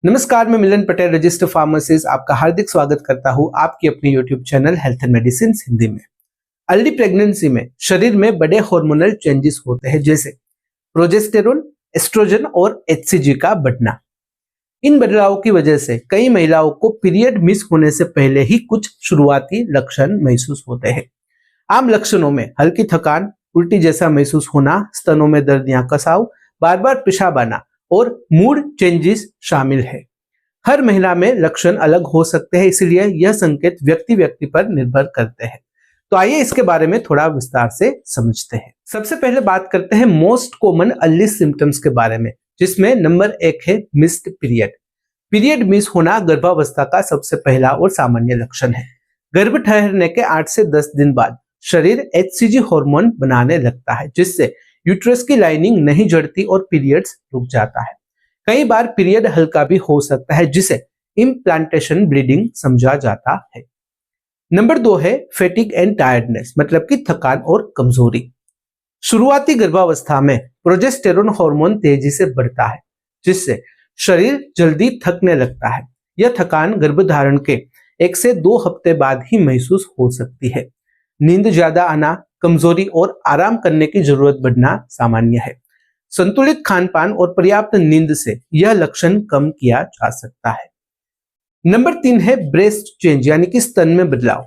नमस्कार, मैं मिलन Patel, register pharmacist, आपका हार्दिक स्वागत करता हूं आपकी अपनी YouTube channel health and medicine Hindi में। अर्ली प्रेगनेंसी में शरीर में बड़े हार्मोनल चेंजेस होते हैं, जैसे प्रोजेस्टेरोन, एस्ट्रोजन और एचसीजी का बढ़ना। इन बदलावों की वजह से कई महिलाओं को पीरियड मिस होने से पहले ही कुछ शुरुआती लक्षण महसूस होते हैं। आम लक्षणों में हल्की थकान, उल्टी जैसा महसूस होना, स्तनों में दर्द या कसाव, बार बार पेशाब आना और मूड चेंजेस शामिल है। हर महिला में लक्षण अलग हो सकते हैं, इसलिए यह संकेत व्यक्ति व्यक्ति पर निर्भर करते हैं। तो आइए इसके बारे में थोड़ा विस्तार से समझते हैं। सबसे पहले बात करते हैं मोस्ट कॉमन अर्ली सिम्टम्स के बारे में, जिसमें नंबर 1 है मिस्ड पीरियड। पीरियड मिस होना गर्भावस्था का सबसे पहला और सामान्य लक्षण है। गर्भ ठहरने के 8 से 10 दिन बाद शरीर एचसीजी हार्मोन बनाने लगता है, जिससे यूट्रस की लाइनिंग नहीं जड़ती और पीरियड्स रुक जाता है। कई बार पीरियड हल्का भी हो सकता है, जिसे इम्प्लांटेशन ब्लीडिंग समझा जाता है। नंबर 2 है फैटिग एंड टायर्डनेस, मतलब कि थकान और कमजोरी। शुरुआती गर्भावस्था में प्रोजेस्टेरोन हार्मोन तेजी से बढ़ता है, जिससे शरीर जल्दी थकने लगता है। यह थकान गर्भधारण के 1 से 2 हफ्ते बाद ही महसूस हो सकती है। नींद ज्यादा आना, कमजोरी और आराम करने की जरूरत बढ़ना सामान्य है। संतुलित खानपान और पर्याप्त नींद से यह लक्षण कम किया जा सकता है। नंबर 3 है ब्रेस्ट चेंज, यानी कि स्तन में बदलाव।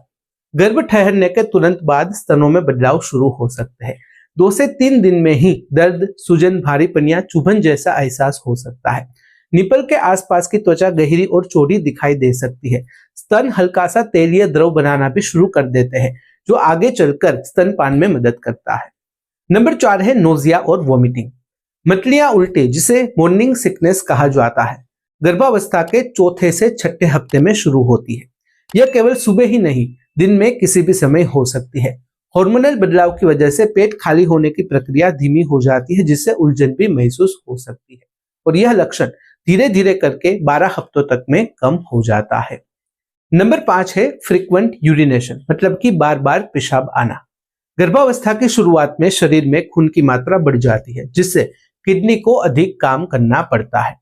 गर्भ ठहरने के तुरंत बाद स्तनों में बदलाव शुरू हो सकते हैं। 2 से 3 दिन में ही दर्द, सूजन, भारीपन या चुभन जैसा एहसास हो सकता है। निपल के आसपास की त्वचा गहरी और चौड़ी दिखाई दे सकती है। स्तन हल्का सा तेलीय द्रव बनाना भी शुरू कर देते हैं, जो आगे चलकर स्तनपान में मदद करता है। नंबर 4 है नोजिया और वोमिटिंग। मतलियां उल्टी, जिसे मॉर्निंग सिकनेस कहा जाता है, गर्भावस्था के 4थे से 6ठे हफ्ते में शुरू होती है। यह केवल सुबह ही नहीं, दिन में किसी भी समय हो सकती है। हार्मोनल बदलाव की वजह से पेट खाली होने की प्रक्रिया धीमी हो जाती है, जिससे उलझन भी महसूस हो सकती है और यह लक्षण धीरे धीरे करके 12 हफ्तों तक में कम हो जाता है। नंबर 5 है फ्रीक्वेंट यूरिनेशन, मतलब कि बार बार पेशाब आना। गर्भावस्था की शुरुआत में शरीर में खून की मात्रा बढ़ जाती है, जिससे किडनी को अधिक काम करना पड़ता है।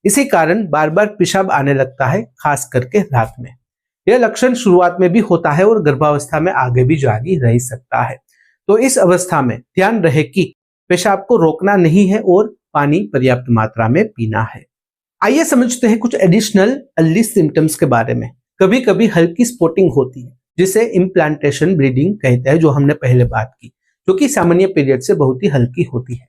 इसी कारण बार बार पेशाब आने लगता है, खास करके रात में। यह लक्षण शुरुआत में भी होता है और गर्भावस्था में आगे भी जारी रह सकता है। तो इस अवस्था में ध्यान रहे कि पेशाब को रोकना नहीं है और पानी पर्याप्त मात्रा में पीना है। आइए समझते हैं कुछ एडिशनल अर्ली सिम्टम्स के बारे में। कभी कभी हल्की स्पॉटिंग होती है, जिसे इम्प्लांटेशन ब्लीडिंग कहते हैं, जो हमने पहले बात की, जो कि सामान्य पीरियड से बहुत ही हल्की होती है।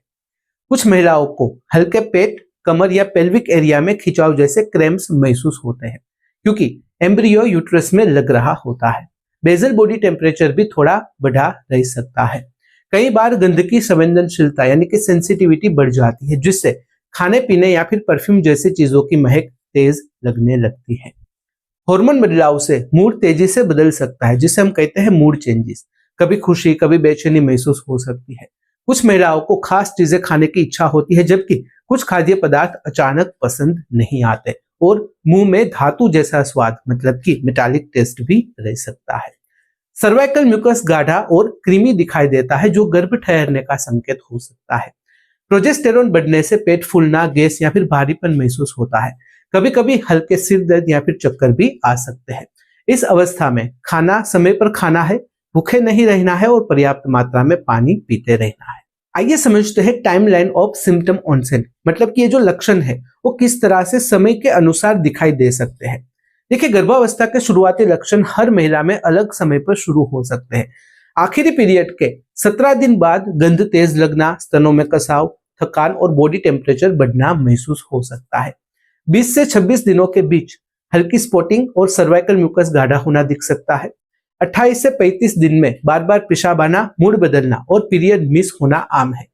कुछ महिलाओं को हल्के पेट, कमर या पेल्विक एरिया में खिंचाव जैसे क्रैम्प्स महसूस होते हैं, क्योंकि एम्ब्रियो यूट्रस में लग रहा होता है। बेसल बॉडी टेम्परेचर भी थोड़ा बढ़ा रह सकता है। कई बार गंध की संवेदनशीलता, यानी कि सेंसिटिविटी बढ़ जाती है, जिससे खाने पीने या फिर परफ्यूम जैसी चीजों की महक तेज लगने लगती है। हार्मोन बदलाव से मूड तेजी से बदल सकता है, जिसे हम कहते हैं मूड चेंजेस। कभी खुशी, कभी बेचैनी महसूस हो सकती है। कुछ महिलाओं को खास चीजें खाने की इच्छा होती है, जबकि कुछ खाद्य पदार्थ अचानक पसंद नहीं आते और मुंह में धातु जैसा स्वाद, मतलब कि मेटालिक टेस्ट भी रह सकता है। सर्वाइकल म्यूकस गाढ़ा और क्रीमी दिखाई देता है, जो गर्भ ठहरने का संकेत हो सकता है। प्रोजेस्टेरोन बढ़ने से पेट फूलना, गैस या फिर भारीपन महसूस होता है। कभी कभी हल्के सिर दर्द या फिर चक्कर भी आ सकते हैं। इस अवस्था में खाना समय पर खाना है, भूखे नहीं रहना है और पर्याप्त मात्रा में पानी पीते रहना है। आइए समझते हैं टाइमलाइन ऑफ सिम्टम ऑनसेट, मतलब कि ये जो लक्षण है वो किस तरह से समय के अनुसार दिखाई दे सकते हैं। देखिए, गर्भावस्था के शुरुआती लक्षण हर महिला में अलग समय पर शुरू हो सकते हैं। आखिरी पीरियड के 17 दिन बाद गंध तेज लगना, स्तनों में कसाव, थकान और बॉडी टेम्परेचर बढ़ना महसूस हो सकता है। 20 से 26 दिनों के बीच हल्की स्पॉटिंग और सर्वाइकल म्यूकस गाढ़ा होना दिख सकता है। 28 से 35 दिन में बार बार पेशाब आना, मूड बदलना और पीरियड मिस होना आम है।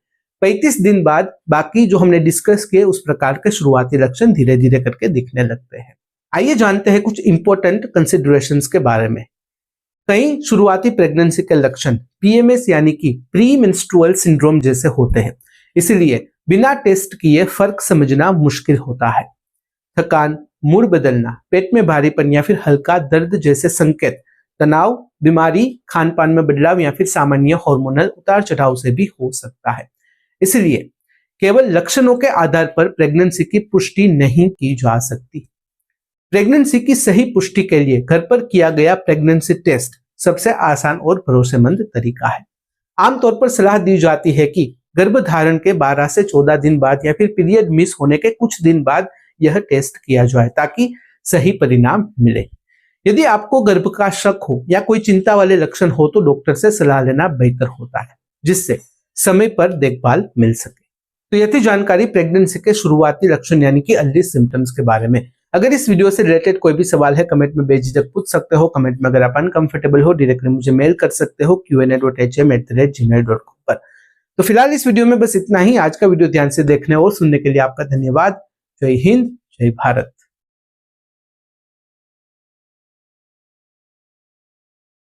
35 दिन बाद बाकी जो हमने डिस्कस किए उस प्रकार के शुरुआती लक्षण धीरे धीरे करके दिखने लगते हैं। आइए जानते हैं कुछ इंपॉर्टेंट कंसिडरेशंस के बारे में। कई शुरुआती प्रेगनेंसी के लक्षण पीएमएस, यानी कि प्री मेंस्ट्रुअल सिंड्रोम जैसे होते हैं, इसलिए बिना टेस्ट किए फर्क समझना मुश्किल होता है। थकान, मूड बदलना, पेट में भारीपन या फिर हल्का दर्द जैसे संकेत तनाव, बीमारी, खानपान में बदलाव या फिर सामान्य हार्मोनल उतार चढ़ाव से भी हो सकता है। इसलिए केवल लक्षणों के आधार पर प्रेगनेंसी की पुष्टि नहीं की जा सकती। प्रेगनेंसी की सही पुष्टि के लिए घर पर किया गया प्रेगनेंसी टेस्ट सबसे आसान और भरोसेमंद तरीका है। आमतौर पर सलाह दी जाती है कि गर्भधारण के 12 से 14 दिन बाद या फिर पीरियड मिस होने के कुछ दिन बाद यह टेस्ट किया जाए ताकि सही परिणाम मिले। यदि आपको गर्भ का शक हो या कोई चिंता वाले लक्षण हो तो डॉक्टर से सलाह लेना बेहतर होता है, जिससे समय पर देखभाल मिल सके। तो यह थी जानकारी प्रेगनेंसी के शुरुआती लक्षण यानी कि अर्ली सिम्टम्स के बारे में। अगर इस वीडियो से रिलेटेड कोई भी सवाल है कमेंट में बेझिझक पूछ सकते हो। कमेंट में अगर आप अनकंफर्टेबल हो डायरेक्टली मुझे मेल कर सकते हो qa.hm@gmail.com पर। तो फिलहाल इस वीडियो में बस इतना ही। आज का वीडियो ध्यान से देखने और सुनने के लिए आपका धन्यवाद। जय हिंद, जय भारत।